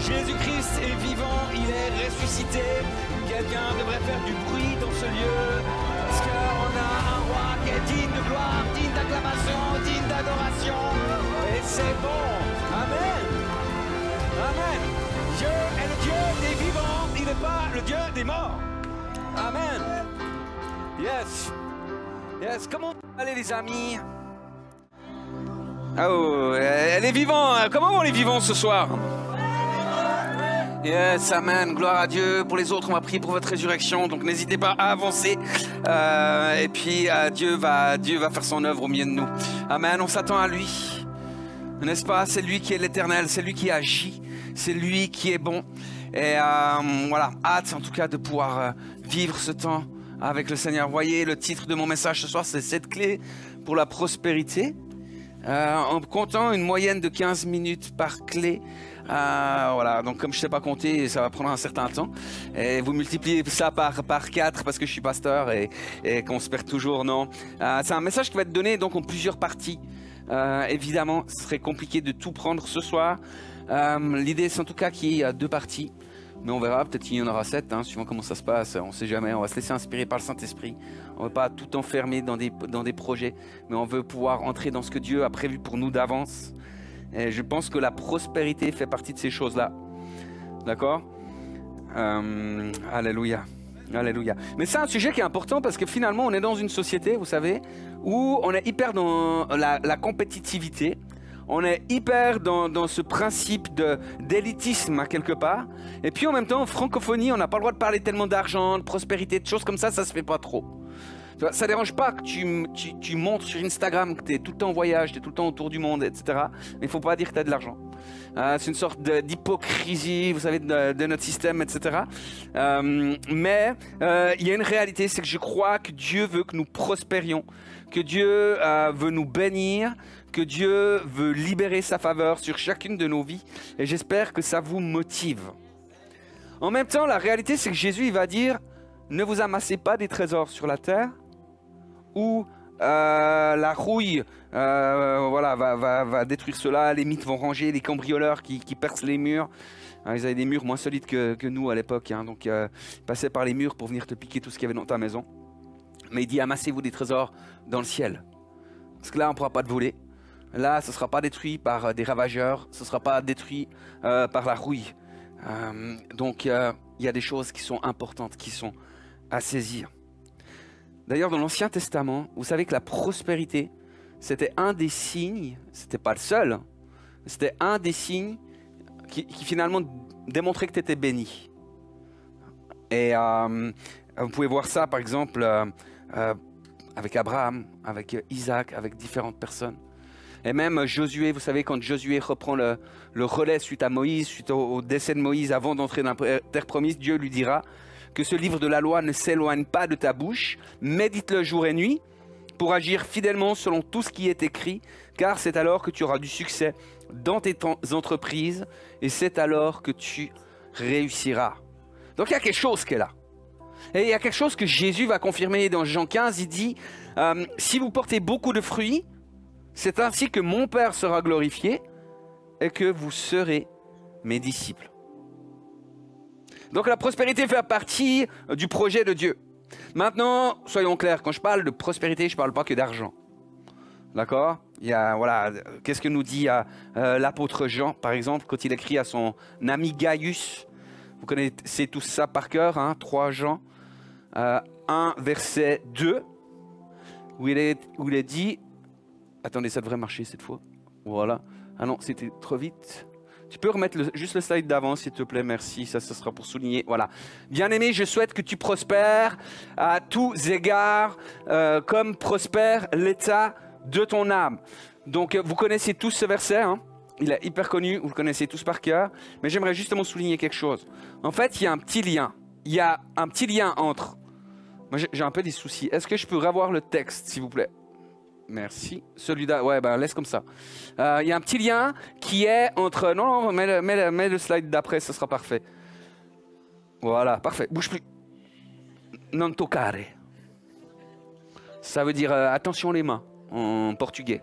Jésus-Christ est vivant, il est ressuscité. Quelqu'un devrait faire du bruit dans ce lieu. Parce qu'on a un roi qui est digne de gloire, digne d'acclamation, digne d'adoration. Et c'est bon. Amen. Amen. Dieu est le Dieu des vivants, il n'est pas le Dieu des morts. Amen. Yes. Yes. Comment allez les amis? Oh, elle est vivante. Comment vont les vivants ce soir? Yes, amen, gloire à Dieu. Pour les autres, on va prier pour votre résurrection, donc n'hésitez pas à avancer. Et puis Dieu va faire son œuvre au milieu de nous. Amen, on s'attend à lui, n'est-ce pas? C'est lui qui est l'éternel, c'est lui qui agit, c'est lui qui est bon. Et voilà, hâte en tout cas de pouvoir vivre ce temps avec le Seigneur. Vous voyez, le titre de mon message ce soir, c'est 7 clés pour la prospérité. En comptant une moyenne de 15 minutes par clé. Voilà, donc comme je ne sais pas compter, ça va prendre un certain temps. Et vous multipliez ça par 4 parce que je suis pasteur et qu'on se perd toujours, non. C'est un message qui va être donné donc en plusieurs parties. Évidemment, ce serait compliqué de tout prendre ce soir. L'idée, c'est en tout cas qu'il y ait 2 parties. Mais on verra, peut-être qu'il y en aura 7, hein, suivant comment ça se passe, on ne sait jamais. On va se laisser inspirer par le Saint-Esprit. On ne veut pas tout enfermer dans des projets, mais on veut pouvoir entrer dans ce que Dieu a prévu pour nous d'avance. Et je pense que la prospérité fait partie de ces choses-là. D'accord? Alléluia. Alléluia. Mais c'est un sujet qui est important parce que finalement, on est dans une société, vous savez, où on est hyper dans la compétitivité. On est hyper dans ce principe d'élitisme à quelque part. Et puis en même temps, en francophonie, on n'a pas le droit de parler tellement d'argent, de prospérité, de choses comme ça se fait pas trop. Ça ne dérange pas que tu montres sur Instagram que tu es tout le temps en voyage, tu es tout le temps autour du monde, etc. Mais il ne faut pas dire que tu as de l'argent. C'est une sorte d'hypocrisie, vous savez, de notre système, etc. Mais il y a une réalité, c'est que je crois que Dieu veut que nous prospérions, que Dieu veut nous bénir, que Dieu veut libérer sa faveur sur chacune de nos vies. Et j'espère que ça vous motive. En même temps, la réalité, c'est que Jésus il va dire, ne vous amassez pas des trésors sur la terre, où la rouille voilà, va détruire cela, les mythes vont ranger, les cambrioleurs qui percent les murs. Ils avaient des murs moins solides que nous à l'époque, hein, donc ils passaient par les murs pour venir te piquer tout ce qu'il y avait dans ta maison. Mais il dit, amassez-vous des trésors dans le ciel. Parce que là, on ne pourra pas te voler. Là, ce ne sera pas détruit par des ravageurs, ce ne sera pas détruit par la rouille. Donc, il y a des choses qui sont importantes, qui sont à saisir. D'ailleurs, dans l'Ancien Testament, vous savez que la prospérité, c'était un des signes, c'était pas le seul, hein, c'était un des signes qui finalement démontrait que tu étais béni. Et vous pouvez voir ça, par exemple, avec Abraham, avec Isaac, avec différentes personnes. Et même Josué, vous savez, quand Josué reprend le relais suite à Moïse, suite au décès de Moïse, avant d'entrer dans la terre promise, Dieu lui dira que ce livre de la loi ne s'éloigne pas de ta bouche, médite-le jour et nuit, pour agir fidèlement selon tout ce qui est écrit, car c'est alors que tu auras du succès dans tes entreprises, et c'est alors que tu réussiras. Donc il y a quelque chose qui est là. Et il y a quelque chose que Jésus va confirmer dans Jean 15, il dit, si vous portez beaucoup de fruits, c'est ainsi que mon Père sera glorifié et que vous serez mes disciples. Donc la prospérité fait partie du projet de Dieu. Maintenant, soyons clairs, quand je parle de prospérité, je ne parle pas que d'argent. D'accord? Il y a, voilà, qu'est-ce que nous dit l'apôtre Jean, par exemple, quand il écrit à son ami Gaius. Vous connaissez tous ça par cœur, hein, 3 Jean 1, verset 2, où il est dit... Attendez, ça devrait marcher cette fois. Voilà. Ah non, c'était trop vite. Tu peux remettre juste le slide d'avant, s'il te plaît, merci. Ça sera pour souligner. Voilà. Bien-aimé, je souhaite que tu prospères à tous égards, comme prospère l'état de ton âme. Donc, vous connaissez tous ce verset, hein? Il est hyper connu, vous le connaissez tous par cœur. Mais j'aimerais justement souligner quelque chose. En fait, il y a un petit lien. Il y a un petit lien entre... Moi, j'ai un peu des soucis. Est-ce que je peux revoir le texte, s'il vous plaît? Merci. Celui-là, ouais, ben laisse comme ça. Il y a un petit lien qui est entre... Non, mets le slide d'après, ce sera parfait. Voilà, parfait. Bouge plus. Non toccare. Ça veut dire attention les mains en portugais.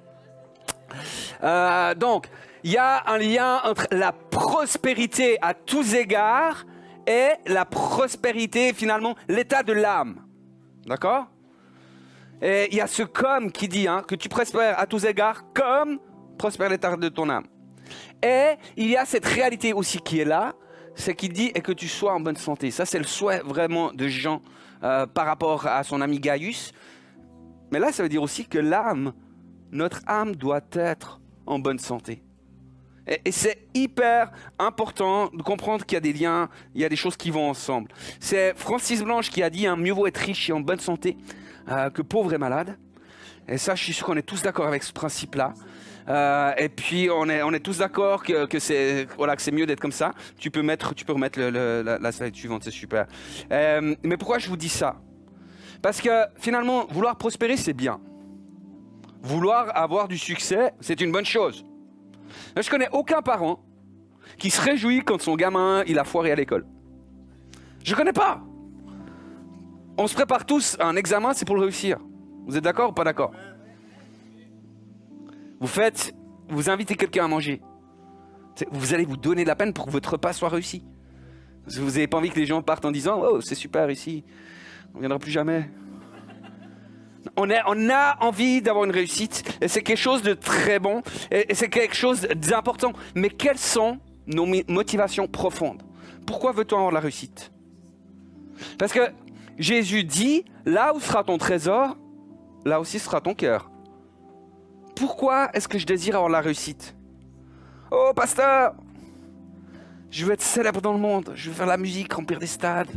Donc, il y a un lien entre la prospérité à tous égards et la prospérité, finalement, l'état de l'âme. D'accord? Et il y a ce comme qui dit que tu prospères à tous égards comme prospère l'état de ton âme. Et il y a cette réalité aussi qui est là, c'est qu'il dit et que tu sois en bonne santé. Ça, c'est le souhait vraiment de Jean par rapport à son ami Gaius. Mais là, ça veut dire aussi que l'âme, notre âme doit être en bonne santé. Et c'est hyper important de comprendre qu'il y a des liens, il y a des choses qui vont ensemble. C'est Francis Blanche qui a dit mieux vaut être riche et en bonne santé que pauvre et malade. Et ça, je suis sûr qu'on est tous d'accord avec ce principe-là. Et puis, on est tous d'accord que c'est mieux d'être comme ça. Tu peux remettre la slide suivante, c'est super. Mais pourquoi je vous dis ça? Parce que finalement, vouloir prospérer, c'est bien. Vouloir avoir du succès, c'est une bonne chose. Je connais aucun parent qui se réjouit quand son gamin il a foiré à l'école. Je connais pas. On se prépare tous à un examen, c'est pour le réussir. Vous êtes d'accord ou pas d'accord? Vous invitez quelqu'un à manger. Vous allez vous donner de la peine pour que votre repas soit réussi. Vous n'avez pas envie que les gens partent en disant « Oh, c'est super ici, on ne viendra plus jamais ». On a envie d'avoir une réussite et c'est quelque chose de très bon et c'est quelque chose d'important. Mais quelles sont nos motivations profondes? Pourquoi veut-on avoir la réussite? Parce que Jésus dit, là où sera ton trésor, là aussi sera ton cœur. Pourquoi est-ce que je désire avoir la réussite? Oh pasteur, je veux être célèbre dans le monde, je veux faire la musique, remplir des stades.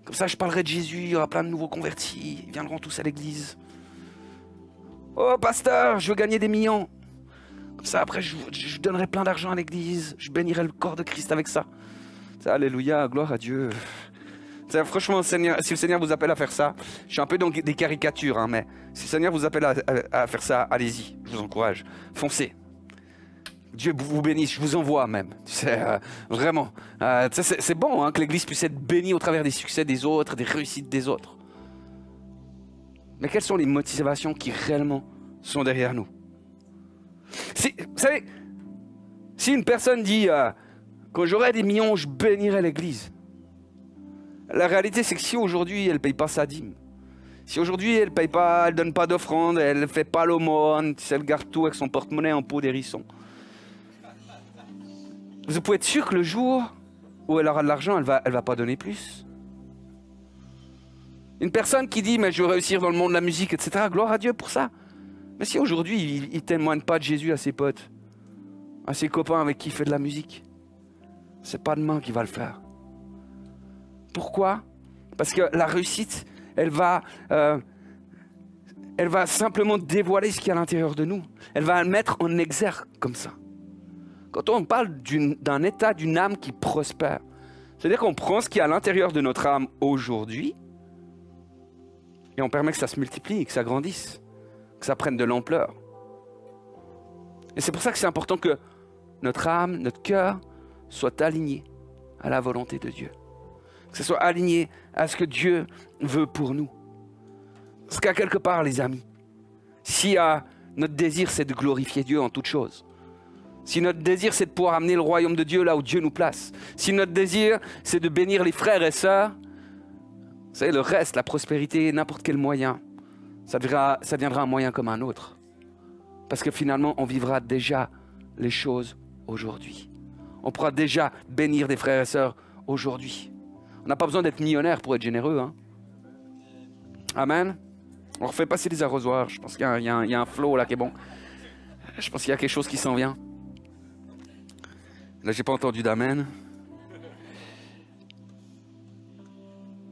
Comme ça, je parlerai de Jésus, il y aura plein de nouveaux convertis, ils viendront tous à l'église. Oh, pasteur, je veux gagner des millions. Comme ça, après, je donnerai plein d'argent à l'église, je bénirai le corps de Christ avec ça. Alléluia, gloire à Dieu. Franchement, Seigneur, si le Seigneur vous appelle à faire ça, je suis un peu dans des caricatures, mais si le Seigneur vous appelle à faire ça, allez-y, je vous encourage, foncez. Dieu vous bénisse, je vous envoie même. Vraiment. C'est bon que l'Église puisse être bénie au travers des succès des autres, des réussites des autres. Mais quelles sont les motivations qui réellement sont derrière nous? Vous savez, si une personne dit quand j'aurai des millions, je bénirai l'Église. La réalité, c'est que si aujourd'hui, elle ne paye pas sa dîme, si aujourd'hui, elle ne donne pas d'offrande, elle ne fait pas l'aumône, elle garde tout avec son porte-monnaie en peau d'hérisson, vous pouvez être sûr que le jour où elle aura de l'argent, elle va pas donner plus. Une personne qui dit « mais je veux réussir dans le monde de la musique, etc. » Gloire à Dieu pour ça. Mais si aujourd'hui, il ne témoigne pas de Jésus à ses potes, à ses copains avec qui il fait de la musique, c'est pas demain qu'il va le faire. Pourquoi? Parce que la réussite, elle va simplement dévoiler ce qu'il y a à l'intérieur de nous. Elle va le mettre en exergue comme ça. Quand on parle d'un état d'une âme qui prospère, c'est-à-dire qu'on prend ce qui est à l'intérieur de notre âme aujourd'hui et on permet que ça se multiplie, que ça grandisse, que ça prenne de l'ampleur. Et c'est pour ça que c'est important que notre âme, notre cœur soit aligné à la volonté de Dieu. Que ce soit aligné à ce que Dieu veut pour nous. Parce qu'à quelque part, les amis, si notre désir c'est de glorifier Dieu en toutes choses, si notre désir c'est de pouvoir amener le royaume de Dieu là où Dieu nous place, si notre désir c'est de bénir les frères et sœurs, vous savez, le reste, la prospérité, n'importe quel moyen, ça deviendra un moyen comme un autre. Parce que finalement, on vivra déjà les choses aujourd'hui. On pourra déjà bénir des frères et sœurs aujourd'hui. On n'a pas besoin d'être millionnaire pour être généreux. Hein. Amen. On refait passer les arrosoirs. Je pense qu'il y a un flow là qui est bon. Je pense qu'il y a quelque chose qui s'en vient. Là, j'ai pas entendu d'amen.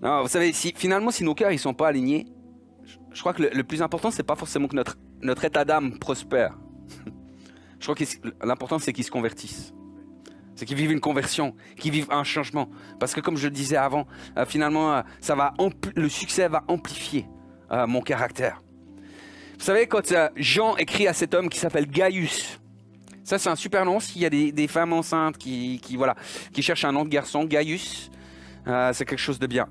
Non, vous savez, si nos cœurs ils sont pas alignés, je crois que le plus important, c'est pas forcément que notre état d'âme prospère. Je crois que l'important, c'est qu'ils se convertissent. C'est qu'ils vivent une conversion, qu'ils vivent un changement. Parce que comme je le disais avant, finalement, le succès va amplifier mon caractère. Vous savez, quand Jean écrit à cet homme qui s'appelle Gaius, ça c'est un super nom, s'il y a des femmes enceintes qui cherchent un nom de garçon, Gaius, c'est quelque chose de bien.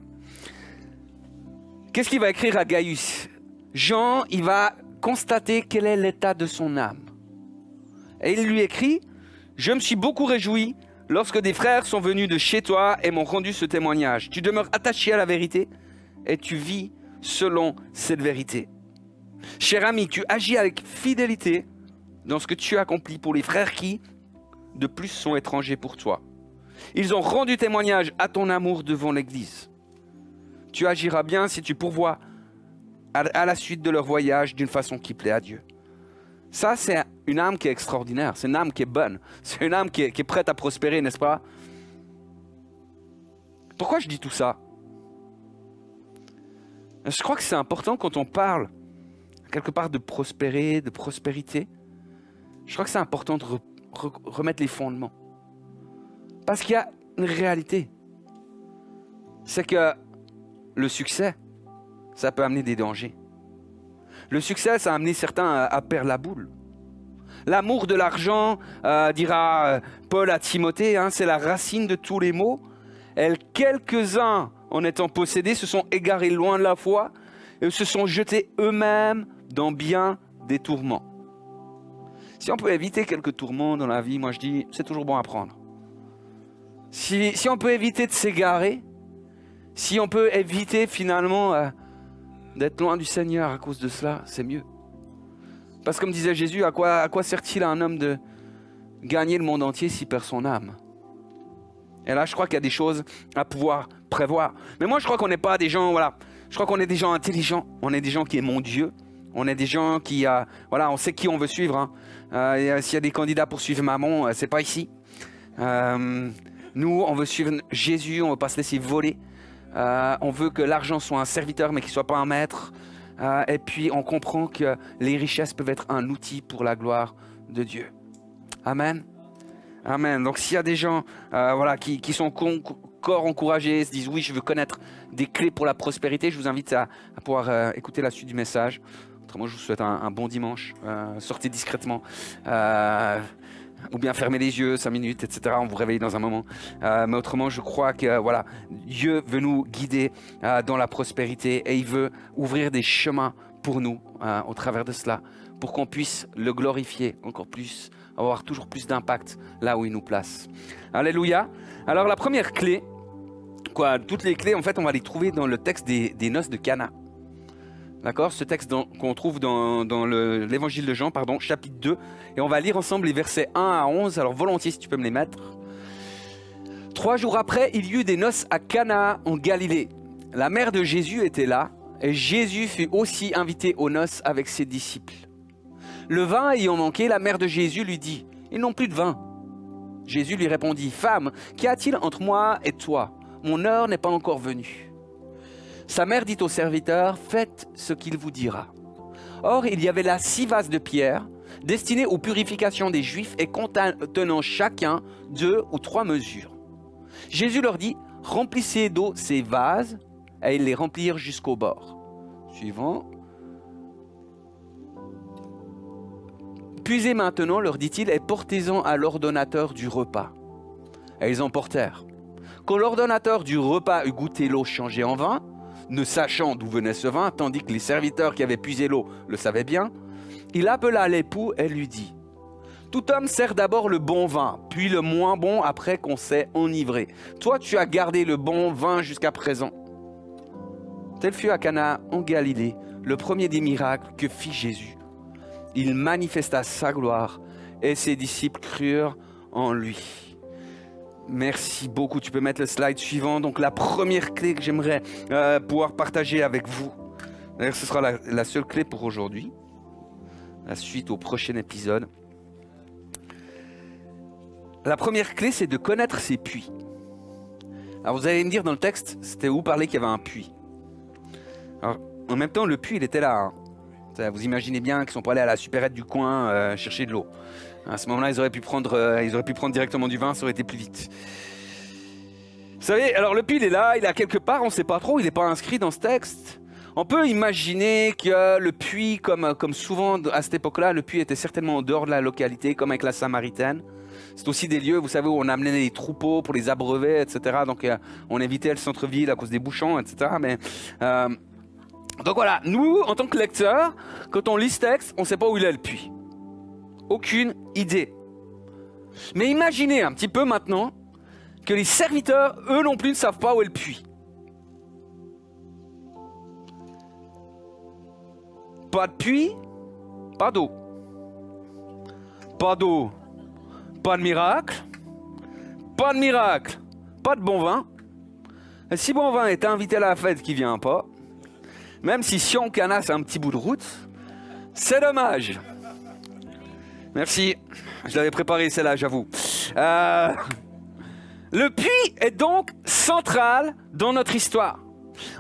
Qu'est-ce qu'il va écrire à Gaius? Jean, il va constater quel est l'état de son âme. Et il lui écrit, Je me suis beaucoup réjoui lorsque des frères sont venus de chez toi et m'ont rendu ce témoignage. Tu demeures attaché à la vérité et tu vis selon cette vérité. Cher ami, tu agis avec fidélité dans ce que tu accomplis pour les frères qui, de plus, sont étrangers pour toi. Ils ont rendu témoignage à ton amour devant l'Église. Tu agiras bien si tu pourvois à la suite de leur voyage d'une façon qui plaît à Dieu. Ça, c'est une âme qui est extraordinaire, c'est une âme qui est bonne, c'est une âme qui est prête à prospérer, n'est-ce pas? Pourquoi je dis tout ça? Je crois que c'est important quand on parle quelque part de prospérer, de prospérité. Je crois que c'est important de remettre les fondements. Parce qu'il y a une réalité. C'est que le succès, ça peut amener des dangers. Le succès, ça a amené certains à perdre la boule. L'amour de l'argent, dira Paul à Timothée, hein, c'est la racine de tous les maux. Et quelques-uns, en étant possédés, se sont égarés loin de la foi et se sont jetés eux-mêmes dans bien des tourments. Si on peut éviter quelques tourments dans la vie, moi je dis, c'est toujours bon à prendre. Si on peut éviter de s'égarer, si on peut éviter finalement d'être loin du Seigneur à cause de cela, c'est mieux. Parce que comme disait Jésus, à quoi sert-il à un homme de gagner le monde entier s'il perd son âme? Et là, je crois qu'il y a des choses à pouvoir prévoir. Mais moi, je crois qu'on n'est pas des gens, voilà, je crois qu'on est des gens intelligents. On est des gens qui aiment Dieu. On est des gens qui, voilà, on sait qui on veut suivre. Hein. S'il y a des candidats pour suivre Mammon, c'est pas ici. Nous, on veut suivre Jésus, on ne veut pas se laisser voler. On veut que l'argent soit un serviteur, mais qu'il ne soit pas un maître. Et puis, on comprend que les richesses peuvent être un outil pour la gloire de Dieu. Amen. Amen. Donc, s'il y a des gens voilà, qui sont encore encouragés, se disent oui, je veux connaître des clés pour la prospérité, je vous invite à pouvoir écouter la suite du message. Autrement, je vous souhaite un bon dimanche. Sortez discrètement. Ou bien fermez les yeux 5 minutes, etc. On vous réveille dans un moment. Mais autrement, je crois que voilà, Dieu veut nous guider dans la prospérité et il veut ouvrir des chemins pour nous au travers de cela, pour qu'on puisse le glorifier encore plus, avoir toujours plus d'impact là où il nous place. Alléluia. Alors la première clé, toutes les clés, en fait, on va les trouver dans le texte des noces de Cana. D'accord, ce texte qu'on trouve dans l'évangile de Jean, pardon, chapitre 2. Et on va lire ensemble les versets 1 à 11. Alors volontiers si tu peux me les mettre. 3 jours après, il y eut des noces à Cana en Galilée. La mère de Jésus était là. Et Jésus fut aussi invité aux noces avec ses disciples. Le vin ayant manqué, la mère de Jésus lui dit, « Ils n'ont plus de vin. » Jésus lui répondit, « Femme, qu'y a-t-il entre moi et toi? Mon heure n'est pas encore venue. » Sa mère dit au serviteur, « Faites ce qu'il vous dira. » Or, il y avait là 6 vases de pierre, destinés aux purifications des Juifs et contenant chacun 2 ou 3 mesures. Jésus leur dit, « Remplissez d'eau ces vases. » Et ils les remplirent jusqu'au bord. Suivant. « Puisez maintenant, leur dit-il, et portez-en à l'ordonnateur du repas. » Et ils en portèrent. Quand l'ordonnateur du repas eut goûté l'eau changée en vin, ne sachant d'où venait ce vin, tandis que les serviteurs qui avaient puisé l'eau le savaient bien, il appela l'époux et lui dit, « Tout homme sert d'abord le bon vin, puis le moins bon après qu'on s'est enivré. Toi, tu as gardé le bon vin jusqu'à présent. » Tel fut à Cana en Galilée le premier des miracles que fit Jésus. Il manifesta sa gloire et ses disciples crurent en lui. Merci beaucoup. Tu peux mettre le slide suivant. Donc la première clé que j'aimerais pouvoir partager avec vous. D'ailleurs, ce sera la seule clé pour aujourd'hui. La suite au prochain épisode. La première clé, c'est de connaître ses puits. Alors vous allez me dire dans le texte, c'était où parler qu'il y avait un puits. Alors, en même temps, le puits, il était là. Hein. Vous imaginez bien qu'ils sont pas allés à la supérette du coin chercher de l'eau. À ce moment-là, ils auraient pu prendre directement du vin, ça aurait été plus vite. Vous savez, alors le puits, il est là, il est à quelque part, on ne sait pas trop, il n'est pas inscrit dans ce texte. On peut imaginer que le puits, comme souvent à cette époque-là, le puits était certainement en dehors de la localité, comme avec la Samaritaine. C'est aussi des lieux, vous savez, où on amenait les troupeaux pour les abreuver, etc. Donc on évitait le centre-ville à cause des bouchons, etc. Donc voilà, nous, en tant que lecteurs, quand on lit ce texte, on ne sait pas où il est le puits. Aucune idée. Mais imaginez un petit peu maintenant que les serviteurs, eux non plus, ne savent pas où est le puits. Pas de puits, pas d'eau. Pas d'eau, pas de miracle. Pas de miracle, pas de bon vin. Et si bon vin est invité à la fête qui vient pas, même si Sion Cana c'est un petit bout de route, c'est dommage. Merci, je l'avais préparé celle-là, j'avoue. Le puits est donc central dans notre histoire.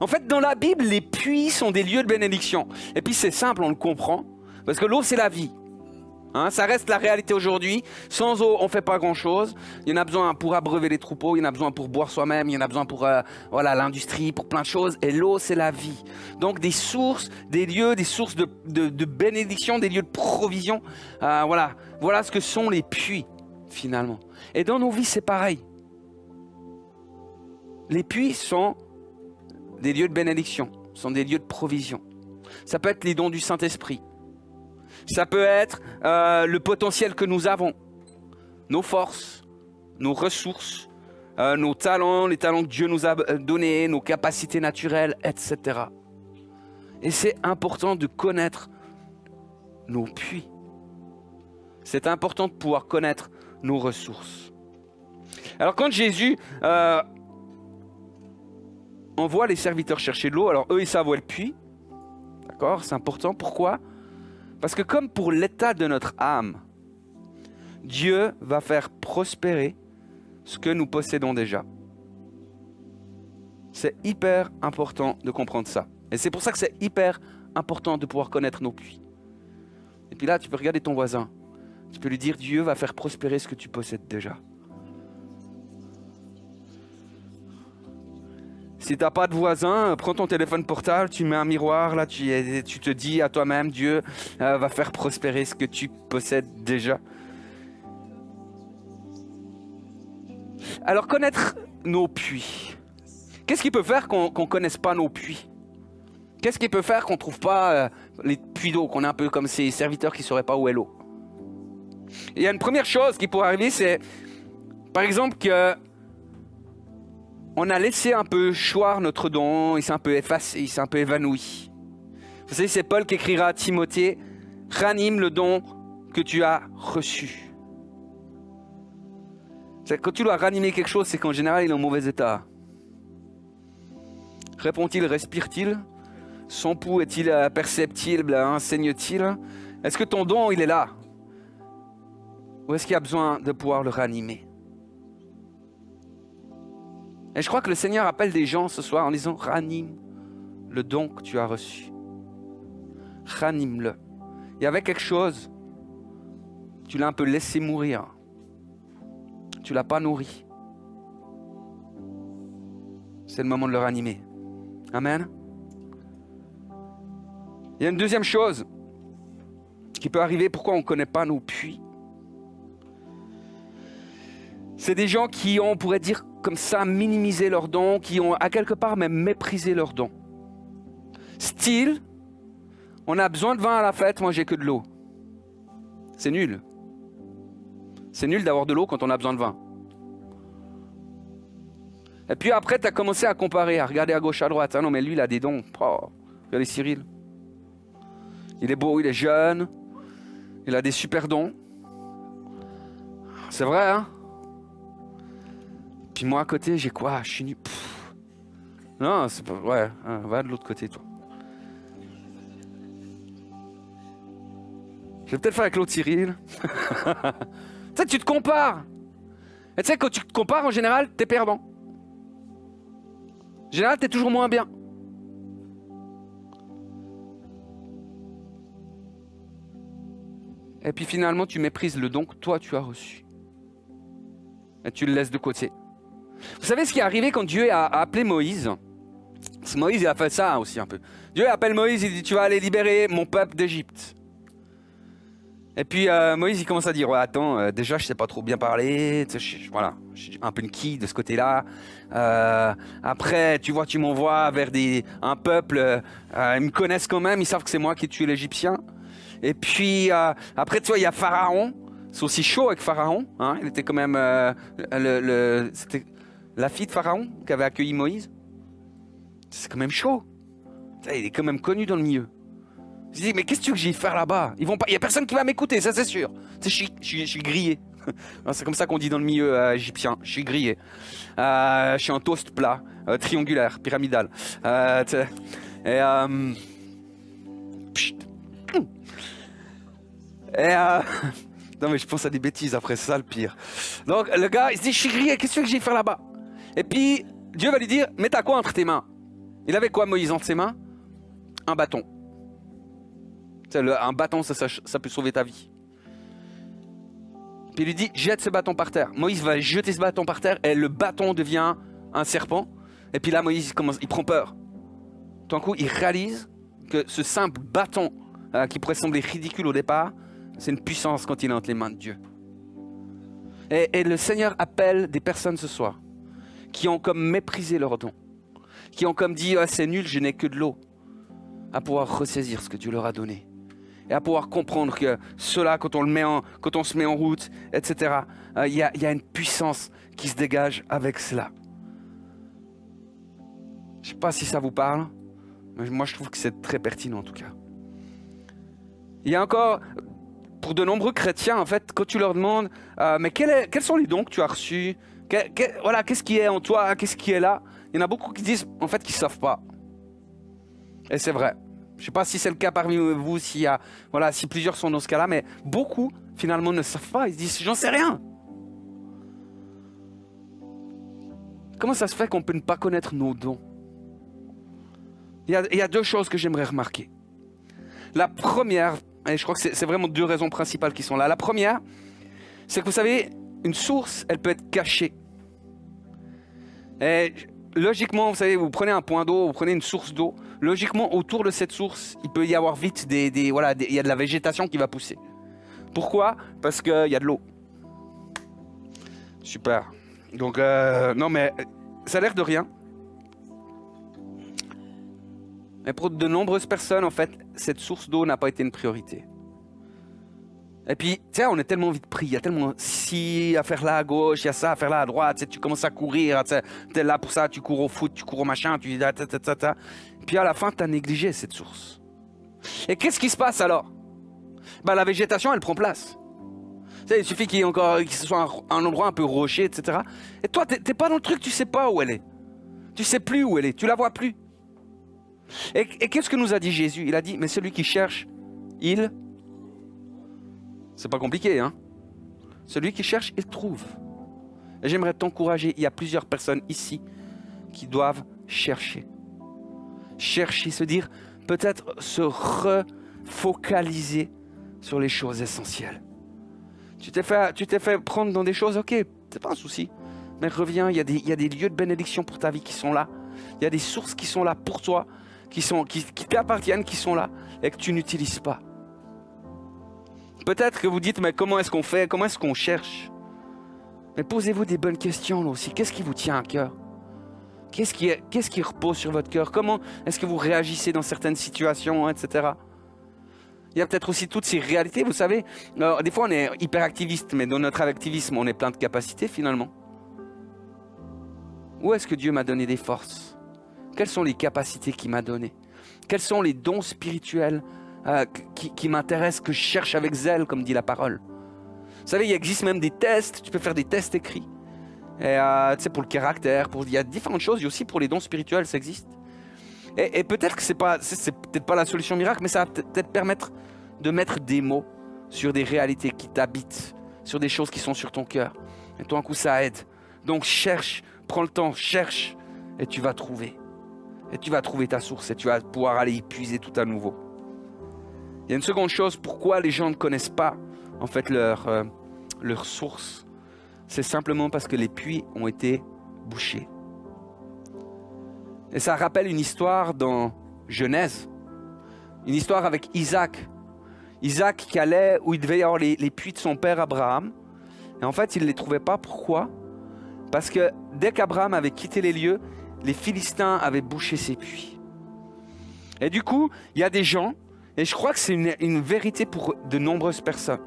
En fait, dans la Bible, les puits sont des lieux de bénédiction. Et puis c'est simple, on le comprend, parce que l'eau c'est la vie. Hein, ça reste la réalité aujourd'hui. Sans eau, on ne fait pas grand-chose. Il y en a besoin pour abreuver les troupeaux, il y en a besoin pour boire soi-même, il y en a besoin pour voilà, l'industrie, pour plein de choses. Et l'eau, c'est la vie. Donc des sources, des lieux, des sources de bénédiction, des lieux de provision. Voilà ce que sont les puits, finalement. Et dans nos vies, c'est pareil. Les puits sont des lieux de bénédiction, sont des lieux de provision. Ça peut être les dons du Saint-Esprit. Ça peut être le potentiel que nous avons, nos forces, nos ressources, nos talents, les talents que Dieu nous a donnés, nos capacités naturelles, etc. Et c'est important de connaître nos puits. C'est important de pouvoir connaître nos ressources. Alors quand Jésus envoie les serviteurs chercher de l'eau, alors eux ils savent où est le puits, d'accord, c'est important. Pourquoi ? Parce que comme pour l'état de notre âme, Dieu va faire prospérer ce que nous possédons déjà. C'est hyper important de comprendre ça. Et c'est pour ça que c'est hyper important de pouvoir connaître nos puits. Et puis là, tu peux regarder ton voisin. Tu peux lui dire, Dieu va faire prospérer ce que tu possèdes déjà. Si tu n'as pas de voisin, prends ton téléphone portable, tu mets un miroir, là, tu te dis à toi-même, Dieu va faire prospérer ce que tu possèdes déjà. Alors, connaître nos puits. Qu'est-ce qui peut faire qu'on ne connaisse pas nos puits? Qu'est-ce qui peut faire qu'on ne trouve pas les puits d'eau, qu'on est un peu comme ces serviteurs qui ne sauraient pas où est l'eau? Il y a une première chose qui pourrait arriver, c'est, par exemple, que on a laissé un peu choir notre don, il s'est un peu effacé, il s'est un peu évanoui. Vous savez, c'est Paul qui écrira à Timothée, « Ranime le don que tu as reçu ». Quand tu dois ranimer quelque chose, c'est qu'en général, il est en mauvais état. Répond-il, respire-t-il? Son pouls est-il perceptible, saigne-t-il? Est-ce que ton don, il est là? Ou est-ce qu'il y a besoin de pouvoir le ranimer? Et je crois que le Seigneur appelle des gens ce soir en disant, ranime le don que tu as reçu. Ranime-le. Il y avait quelque chose, tu l'as un peu laissé mourir. Tu ne l'as pas nourri. C'est le moment de le ranimer. Amen. Il y a une deuxième chose qui peut arriver, pourquoi on ne connaît pas nos puits. C'est des gens qui ont, on pourrait dire comme ça, minimisé leurs dons, qui ont à quelque part même méprisé leurs dons. Style, on a besoin de vin à la fête, moi j'ai que de l'eau. C'est nul. C'est nul d'avoir de l'eau quand on a besoin de vin. Et puis après, tu as commencé à comparer, à regarder à gauche, à droite. Ah non, mais lui, il a des dons. Oh, regardez Cyril. Il est beau, il est jeune. Il a des super dons. C'est vrai, hein? Puis moi, à côté, j'ai quoi? Je suis nu. Non, c'est pas... Ouais, hein, va de l'autre côté, toi. Je vais peut-être faire avec l'autre Cyril. Tu sais, tu te compares. Et tu sais, quand tu te compares, en général, t'es perdant. En général, t'es toujours moins bien. Et puis finalement, tu méprises le don que toi, tu as reçu. Et tu le laisses de côté. Vous savez ce qui est arrivé quand Dieu a appelé Moïse? Parce que Moïse, il a fait ça aussi un peu. Dieu appelle Moïse, il dit, tu vas aller libérer mon peuple d'Égypte. Et puis Moïse, il commence à dire, ouais, attends, déjà, je sais pas trop bien parler. Voilà, je suis un peu une quille de ce côté-là. Après, tu vois, tu m'envoies vers un peuple, ils me connaissent quand même, ils savent que c'est moi qui ai tué l'Égyptien. Et puis, après, tu vois, il y a Pharaon. C'est aussi chaud avec Pharaon. Hein, il était quand même c'était la fille de Pharaon qui avait accueilli Moïse. C'est quand même chaud. Il est quand même connu dans le milieu. Je dis, mais qu'est-ce que tu veux que j'aille faire là-bas? Il n'y a personne qui va m'écouter, ça c'est sûr. Je suis grillé. C'est comme ça qu'on dit dans le milieu égyptien. Je suis grillé. Je suis un toast plat, triangulaire, pyramidal. Non mais je pense à des bêtises après, c'est ça le pire. Donc le gars, il se dit, je suis grillé, qu'est-ce que tu veux que j'aille faire là-bas? Et puis Dieu va lui dire, mets t'as quoi entre tes mains? Il avait quoi Moïse entre ses mains? Un bâton. Un bâton, ça peut sauver ta vie. Puis il lui dit, jette ce bâton par terre. Moïse va jeter ce bâton par terre et le bâton devient un serpent. Et puis là, Moïse il prend peur. Tout d'un coup, il réalise que ce simple bâton qui pourrait sembler ridicule au départ, c'est une puissance quand il est entre les mains de Dieu. Et le Seigneur appelle des personnes ce soir qui ont comme méprisé leur don, qui ont comme dit, oh, c'est nul, je n'ai que de l'eau, à pouvoir ressaisir ce que Dieu leur a donné. Et à pouvoir comprendre que cela, quand on se met en route, etc., il y a une puissance qui se dégage avec cela. Je ne sais pas si ça vous parle, mais moi je trouve que c'est très pertinent en tout cas. Il y a encore, pour de nombreux chrétiens, en fait, quand tu leur demandes, mais quels sont les dons que tu as reçus? Voilà, qu'est-ce qui est en toi? Qu'est-ce qui est là? Il y en a beaucoup qui disent, en fait, qu'ils ne savent pas. Et c'est vrai. Je ne sais pas si c'est le cas parmi vous, si plusieurs sont dans ce cas-là, mais beaucoup, finalement, ne savent pas. Ils se disent, j'en sais rien. Comment ça se fait qu'on peut ne pas connaître nos dons? Il y a deux choses que j'aimerais remarquer. La première, et je crois que c'est vraiment deux raisons principales qui sont là. La première, c'est que vous savez, une source, elle peut être cachée. Et logiquement, vous savez, vous prenez un point d'eau, vous prenez une source d'eau, logiquement, autour de cette source, il peut y avoir vite il y a de la végétation qui va pousser. Pourquoi? Parce qu'il y a de l'eau. Super. Donc, non mais, ça a l'air de rien. Mais pour de nombreuses personnes, en fait, cette source d'eau n'a pas été une priorité. Et puis, tu sais, on est tellement vite pris, il y a tellement ci à faire là à gauche, il y a ça à faire là à droite, tu commences à courir, tu es là pour ça, tu cours au foot, tu cours au machin, tu dis ta. Puis à la fin, tu as négligé cette source. Et qu'est-ce qui se passe alors? Ben, la végétation, elle prend place. Tu sais, il suffit qu'il y ait que ce soit un endroit un peu rocher, etc. Et toi, t'es pas dans le truc, tu sais pas où elle est. Tu sais plus où elle est, tu la vois plus. Et qu'est-ce que nous a dit Jésus? Il a dit, mais celui qui cherche, c'est pas compliqué, hein? Celui qui cherche, il trouve. Et j'aimerais t'encourager, il y a plusieurs personnes ici qui doivent chercher. Chercher, se dire, peut-être se refocaliser sur les choses essentielles. Tu t'es fait prendre dans des choses, ok, c'est pas un souci. Mais reviens, il y a des lieux de bénédiction pour ta vie qui sont là. Il y a des sources qui sont là pour toi, qui t'appartiennent, qui sont là, et que tu n'utilises pas. Peut-être que vous dites, mais comment est-ce qu'on fait? Comment est-ce qu'on cherche? Mais posez-vous des bonnes questions là aussi. Qu'est-ce qui vous tient à cœur? Qu'est-ce qui repose sur votre cœur? Comment est-ce que vous réagissez dans certaines situations, etc. Il y a peut-être aussi toutes ces réalités, vous savez. Alors, des fois, on est hyperactiviste, mais dans notre activisme, on est plein de capacités finalement. Où est-ce que Dieu m'a donné des forces? Quelles sont les capacités qu'il m'a données? Quels sont les dons spirituels qui m'intéressent, que je cherche avec zèle, comme dit la parole? Vous savez, il existe même des tests, tu peux faire des tests écrits. Et tu sais, pour le caractère, il y a différentes choses, et aussi pour les dons spirituels, ça existe. Et peut-être que c'est peut-être pas la solution miracle, mais ça va peut-être permettre de mettre des mots sur des réalités qui t'habitent, sur des choses qui sont sur ton cœur. Et tout d'un coup, ça aide. Donc cherche, prends le temps, cherche, et tu vas trouver. Et tu vas trouver ta source, et tu vas pouvoir aller y puiser tout à nouveau. Il y a une seconde chose, pourquoi les gens ne connaissent pas en fait leur source. C'est simplement parce que les puits ont été bouchés. Et ça rappelle une histoire dans Genèse. Une histoire avec Isaac. Isaac qui allait où il devait y avoir les puits de son père Abraham. Et en fait, il ne les trouvait pas. Pourquoi? Parce que dès qu'Abraham avait quitté les lieux, les Philistins avaient bouché ses puits. Et du coup, il y a des gens, et je crois que c'est une vérité pour de nombreuses personnes.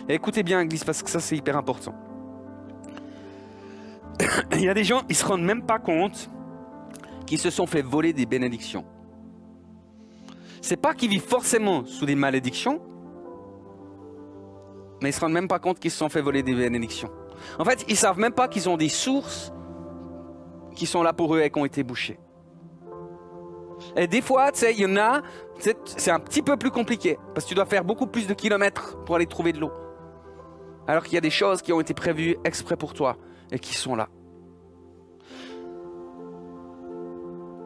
Et écoutez bien, Église, parce que ça, c'est hyper important. Il y a des gens, ils ne se rendent même pas compte qu'ils se sont fait voler des bénédictions. C'est pas qu'ils vivent forcément sous des malédictions, mais ils ne se rendent même pas compte qu'ils se sont fait voler des bénédictions. En fait, ils ne savent même pas qu'ils ont des sources qui sont là pour eux et qui ont été bouchées. Et des fois, tu sais, il y en a, c'est un petit peu plus compliqué, parce que tu dois faire beaucoup plus de kilomètres pour aller trouver de l'eau. Alors qu'il y a des choses qui ont été prévues exprès pour toi et qui sont là.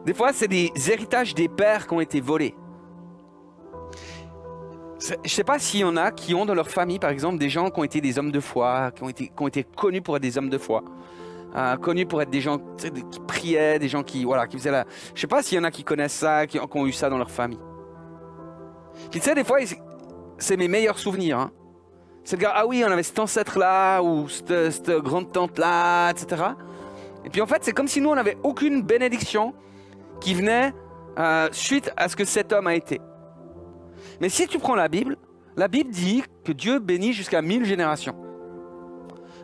Des fois, c'est des héritages des pères qui ont été volés. Je ne sais pas s'il y en a qui ont dans leur famille, par exemple, des gens qui ont été des hommes de foi, qui ont été connus pour être des hommes de foi, connus pour être des gens qui priaient, des gens qui faisaient la... Je ne sais pas s'il y en a qui connaissent ça, qui ont eu ça dans leur famille. Puis tu sais, des fois, c'est mes meilleurs souvenirs. Hein. C'est le gars, ah oui, on avait cet ancêtre-là, ou cette grande tante-là, etc. Et puis en fait, c'est comme si nous, on n'avait aucune bénédiction qui venait suite à ce que cet homme a été. Mais si tu prends la Bible dit que Dieu bénit jusqu'à 1000 générations.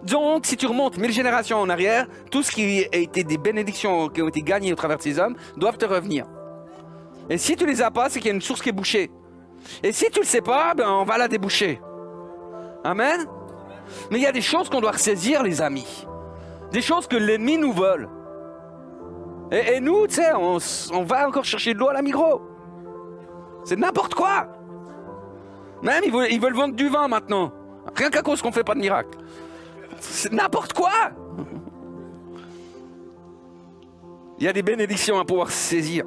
Donc, si tu remontes 1000 générations en arrière, tout ce qui a été des bénédictions qui ont été gagnées au travers de ces hommes doivent te revenir. Et si tu les as pas, c'est qu'il y a une source qui est bouchée. Et si tu le sais pas, ben on va la déboucher. Amen. Mais il y a des choses qu'on doit ressaisir, les amis. Des choses que l'ennemi nous vole. Et nous, tu sais, on va encore chercher de l'eau à la Migros. C'est n'importe quoi. Même, ils veulent vendre du vin maintenant. Rien qu'à cause qu'on ne fait pas de miracle. C'est n'importe quoi. Il y a des bénédictions à pouvoir saisir.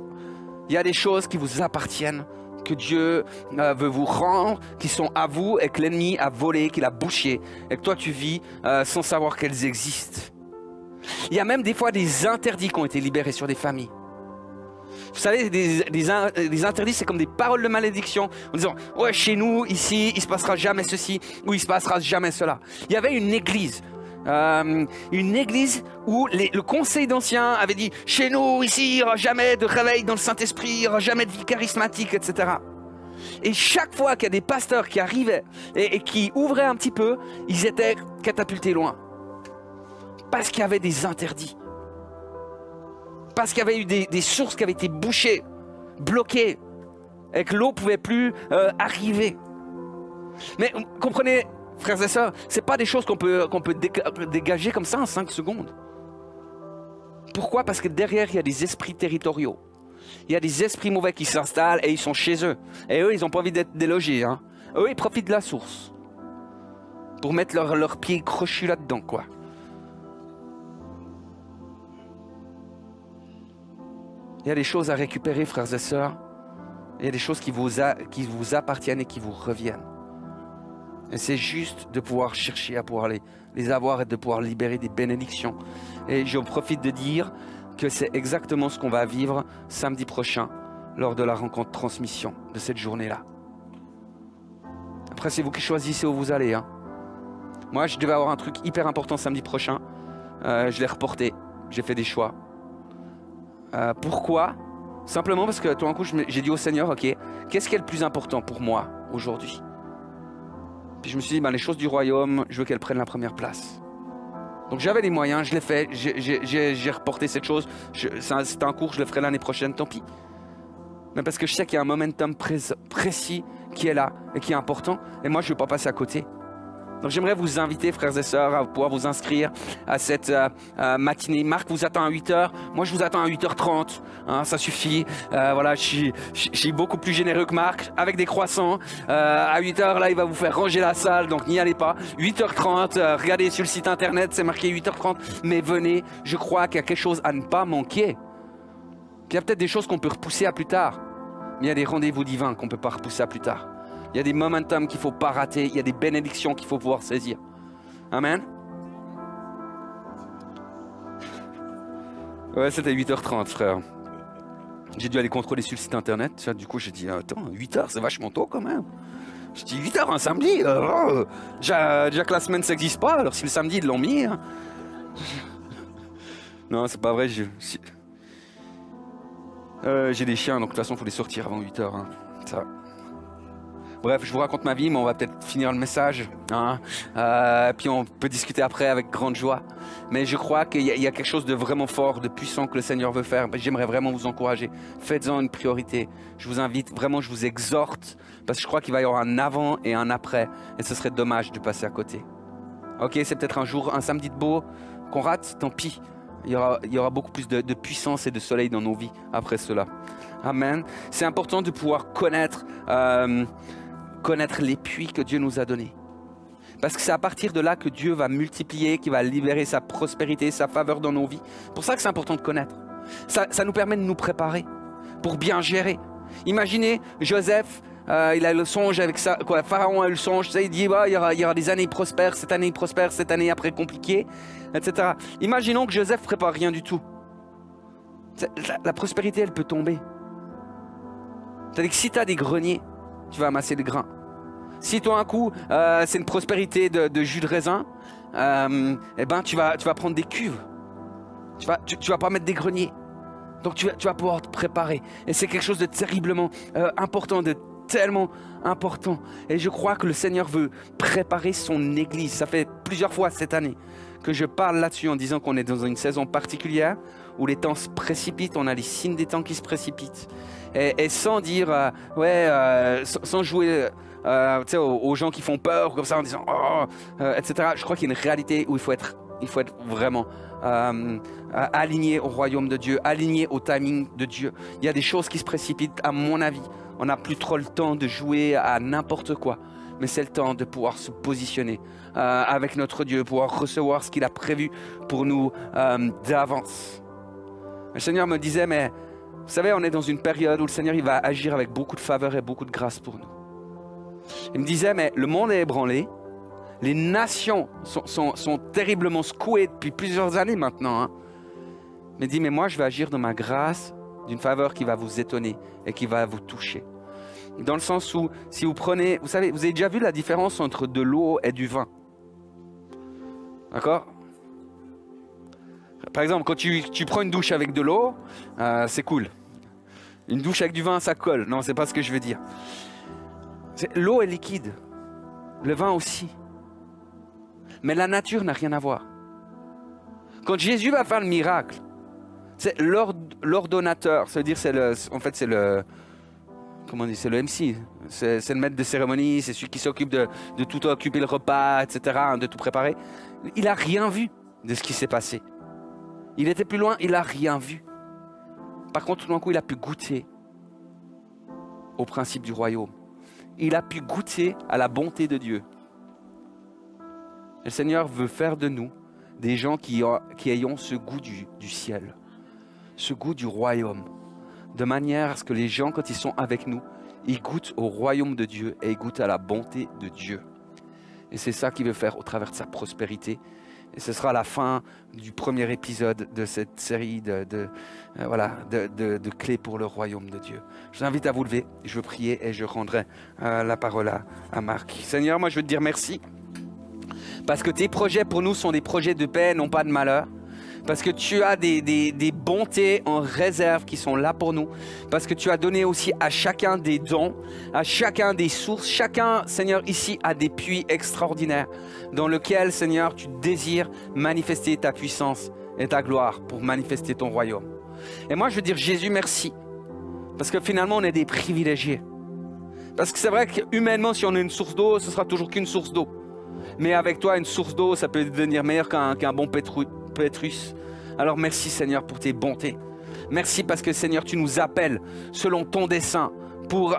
Il y a des choses qui vous appartiennent, que Dieu veut vous rendre, qui sont à vous et que l'ennemi a volé, qu'il a bouché. Et que toi, tu vis sans savoir qu'elles existent. Il y a même des fois des interdits qui ont été libérés sur des familles. Vous savez, des interdits, c'est comme des paroles de malédiction, en disant « Ouais, chez nous, ici, il ne se passera jamais ceci, ou il ne se passera jamais cela. » Il y avait une église où le conseil d'anciens avait dit « Chez nous, ici, il n'y aura jamais de réveil dans le Saint-Esprit, il n'y aura jamais de vie charismatique, etc. » Et chaque fois qu'il y a des pasteurs qui arrivaient et qui ouvraient un petit peu, ils étaient catapultés loin. Parce qu'il y avait des interdits. Parce qu'il y avait eu des sources qui avaient été bouchées, bloquées, et que l'eau ne pouvait plus arriver. Mais comprenez, frères et sœurs, ce n'est pas des choses qu'on peut dégager comme ça en 5 secondes. Pourquoi? Parce que derrière, il y a des esprits territoriaux. Il y a des esprits mauvais qui s'installent et ils sont chez eux. Et eux, ils n'ont pas envie d'être délogés. Hein. Eux, ils profitent de la source. Pour mettre leurs pieds crochus là-dedans, quoi. Il y a des choses à récupérer, frères et sœurs. Il y a des choses qui vous appartiennent et qui vous reviennent. Et c'est juste de pouvoir chercher à pouvoir les avoir et de pouvoir libérer des bénédictions. Et j'en profite de dire que c'est exactement ce qu'on va vivre samedi prochain lors de la rencontre transmission de cette journée-là. Après, c'est vous qui choisissez où vous allez. Hein. Moi, je devais avoir un truc hyper important samedi prochain. Je l'ai reporté. J'ai fait des choix. Pourquoi? Simplement parce que tout d'un coup, j'ai dit au Seigneur, ok, qu'est-ce qui est le plus important pour moi aujourd'hui? Puis je me suis dit, ben, les choses du royaume, je veux qu'elles prennent la première place. Donc j'avais les moyens, je l'ai fait, j'ai reporté cette chose. C'est un cours, je le ferai l'année prochaine, tant pis. Mais parce que je sais qu'il y a un momentum précis qui est là et qui est important. Et moi, je ne veux pas passer à côté. Donc j'aimerais vous inviter, frères et sœurs, à pouvoir vous inscrire à cette matinée. Marc vous attend à 8h, moi je vous attends à 8h30, hein, ça suffit. Voilà, je suis beaucoup plus généreux que Marc, avec des croissants. À 8h, là, il va vous faire ranger la salle, donc n'y allez pas. 8h30, regardez sur le site internet, c'est marqué 8h30, mais venez, je crois qu'il y a quelque chose à ne pas manquer. Il y a peut-être des choses qu'on peut repousser à plus tard, mais il y a des rendez-vous divins qu'on ne peut pas repousser à plus tard. Il y a des momentum qu'il ne faut pas rater. Il y a des bénédictions qu'il faut pouvoir saisir. Amen. Ouais, c'était 8h30, frère. J'ai dû aller contrôler sur le site internet. Du coup, j'ai dit, attends, 8h, c'est vachement tôt quand même. Je dis 8h un samedi. Déjà que la semaine, ça n'existe pas. Alors si le samedi, ils l'ont mis. Hein. Non, c'est pas vrai. J'ai des chiens, donc de toute façon, il faut les sortir avant 8h. Hein. Ça. Bref, je vous raconte ma vie, mais on va peut-être finir le message. Hein. Puis on peut discuter après avec grande joie. Mais je crois qu'il y a quelque chose de vraiment fort, de puissant que le Seigneur veut faire. J'aimerais vraiment vous encourager. Faites-en une priorité. Je vous invite, vraiment, je vous exhorte, parce que je crois qu'il va y avoir un avant et un après. Et ce serait dommage de passer à côté. Ok, c'est peut-être un jour, un samedi de beau qu'on rate, tant pis. Il y aura beaucoup plus de puissance et de soleil dans nos vies après cela. Amen. C'est important de pouvoir connaître les puits que Dieu nous a donnés. Parce que c'est à partir de là que Dieu va multiplier, qu'il va libérer sa prospérité, sa faveur dans nos vies. C'est pour ça que c'est important de connaître. Ça nous permet de nous préparer pour bien gérer. Imaginez Joseph, il a le songe avec ça, quoi, Pharaon a eu le songe, ça, il dit il y aura des années prospères, cette année après compliquée, etc. Imaginons que Joseph ne prépare rien du tout. La prospérité, elle peut tomber. C'est-à-dire que si tu as des greniers, tu vas amasser des grains. Si toi un coup, c'est une prospérité de jus de raisin, eh ben, tu vas prendre des cuves. Tu vas pas mettre des greniers. Donc tu vas pouvoir te préparer. Et c'est quelque chose de terriblement important, de tellement important. Et je crois que le Seigneur veut préparer son Église. Ça fait plusieurs fois cette année que je parle là-dessus en disant qu'on est dans une saison particulière où les temps se précipitent, on a les signes des temps qui se précipitent. Et sans dire, sans jouer aux gens qui font peur, comme ça, en disant, etc. Je crois qu'il y a une réalité où il faut être vraiment aligné au royaume de Dieu, aligné au timing de Dieu. Il y a des choses qui se précipitent, à mon avis. On n'a plus trop le temps de jouer à n'importe quoi. Mais c'est le temps de pouvoir se positionner avec notre Dieu, pouvoir recevoir ce qu'il a prévu pour nous d'avance. Le Seigneur me disait, mais vous savez, on est dans une période où le Seigneur il va agir avec beaucoup de faveur et beaucoup de grâce pour nous. Il me disait, mais le monde est ébranlé, les nations sont terriblement secouées depuis plusieurs années maintenant. Hein. Il me dit, mais moi je vais agir dans ma grâce, d'une faveur qui va vous étonner et qui va vous toucher. Dans le sens où, si vous prenez, vous savez, vous avez déjà vu la différence entre de l'eau et du vin. D'accord ? Par exemple, quand tu prends une douche avec de l'eau, c'est cool. Une douche avec du vin, ça colle. Non, c'est pas ce que je veux dire. L'eau est liquide. Le vin aussi. Mais la nature n'a rien à voir. Quand Jésus va faire le miracle, c'est l'ordonnateur. Ça veut dire, c'est le MC. C'est le maître de cérémonie, c'est celui qui s'occupe de tout occuper le repas, etc., de tout préparer. Il n'a rien vu de ce qui s'est passé. Il était plus loin, il n'a rien vu. Par contre, tout d'un coup, il a pu goûter au principe du royaume. Il a pu goûter à la bonté de Dieu. Et le Seigneur veut faire de nous des gens qui ayons ce goût du ciel, ce goût du royaume, de manière à ce que les gens, quand ils sont avec nous, ils goûtent au royaume de Dieu et ils goûtent à la bonté de Dieu. Et c'est ça qu'il veut faire au travers de sa prospérité. Et ce sera la fin du premier épisode de cette série de clés pour le royaume de Dieu. Je vous invite à vous lever, je veux prier et je rendrai la parole à Marc. Seigneur, moi je veux te dire merci. Parce que tes projets pour nous sont des projets de paix, non pas de malheur. Parce que tu as des bontés en réserve qui sont là pour nous. Parce que tu as donné aussi à chacun des dons, à chacun des sources. Chacun, Seigneur, ici a des puits extraordinaires dans lesquels, Seigneur, tu désires manifester ta puissance et ta gloire pour manifester ton royaume. Et moi, je veux dire, Jésus, merci. Parce que finalement, on est des privilégiés. Parce que c'est vrai qu'humainement, si on a une source d'eau, ce sera toujours qu'une source d'eau. Mais avec toi, une source d'eau, ça peut devenir meilleur qu'un bon Pétrus. Alors merci Seigneur pour tes bontés. Merci parce que Seigneur, tu nous appelles selon ton dessein pour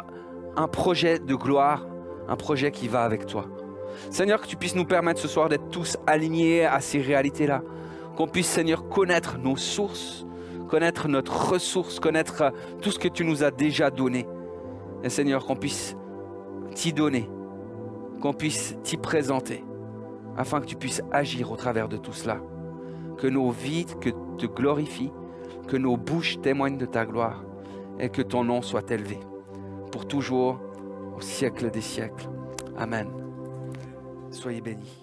un projet de gloire, un projet qui va avec toi. Seigneur, que tu puisses nous permettre ce soir d'être tous alignés à ces réalités-là. Qu'on puisse, Seigneur, connaître nos sources, connaître notre ressource, connaître tout ce que tu nous as déjà donné. Et Seigneur, qu'on puisse t'y donner, qu'on puisse t'y présenter, afin que tu puisses agir au travers de tout cela. Que nos vies te glorifient, que nos bouches témoignent de ta gloire et que ton nom soit élevé pour toujours, au siècle des siècles. Amen. Soyez bénis.